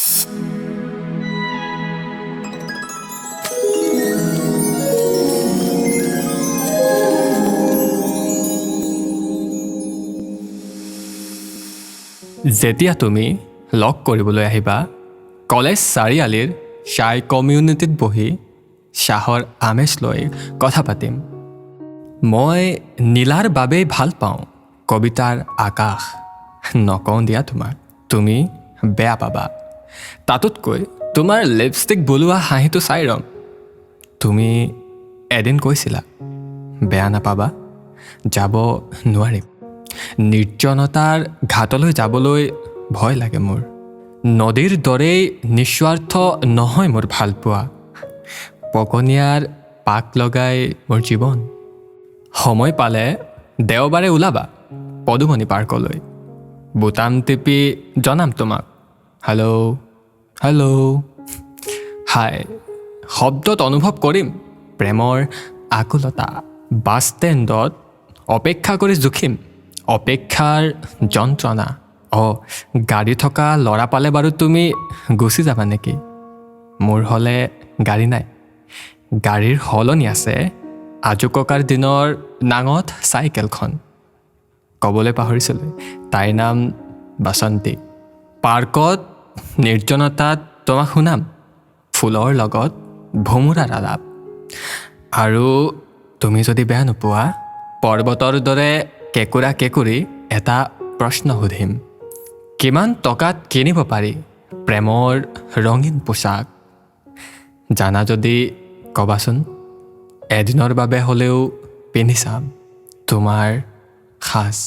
যেতিয়া তুমি লগ কৰিবলৈ আহিবা কলেজ চাৰিআলিৰ চাই কমিউনিটিত বহি চাহৰ আমেজ লৈ কথা পাতিম। মই নীলাৰ বাবেই ভাল পাওঁ কবিতাৰ আকাশ। নকওঁ দিয়া তোমাক, তুমি বেয়া পাবা। তাতোতকৈ তোমাৰ লিপষ্টিক বলোৱা হাঁহিটো চাই ৰম। তুমি এদিন কৈছিলা বেয়া নাপাবা, যাব নোৱাৰিম। নিৰ্জনতাৰ ঘাটলৈ যাবলৈ ভয় লাগে মোৰ। নদীৰ দৰেই নিস্বাৰ্থ নহয় মোৰ ভালপোৱা। পকনীয়াৰ পাক লগাই মোৰ জীৱন। সময় পালে দেওবাৰে ওলাবা পদুমণি পাৰ্কলৈ। বুটাম টিপি জনাম তোমাক হেল্ল' হেল্ল'। হাই শব্দত অনুভৱ কৰিম প্ৰেমৰ আকুলতা। বাছ ষ্টেণ্ডত অপেক্ষা কৰি জুখিম অপেক্ষাৰ যন্ত্ৰণা। গাড়ী থকা ল'ৰা পালে বাৰু তুমি গুচি যাবা নেকি? মোৰ হ'লে গাড়ী নাই, গাড়ীৰ সলনি আছে আজু ককাৰ দিনৰ নাঙঠ চাইকেলখন। ক'বলৈ পাহৰিছিলোঁ, তাইৰ নাম বাসন্তী। পাৰ্কত নিৰ্জনতাত তোমাক শুনাম ফুলৰ লগত ভোমোৰাৰ আলাপ। আৰু তুমি যদি বেয়া নোপোৱা পৰ্বতৰ দৰে কেঁকুৰা কেঁকুৰি এটা প্ৰশ্ন সুধিম, কিমান টকাত কিনিব পাৰি প্ৰেমৰ ৰঙীন পোচাক? জানা যদি ক'বাচোন, এদিনৰ বাবে হ'লেও পিন্ধি চাম তোমাৰ সাজ।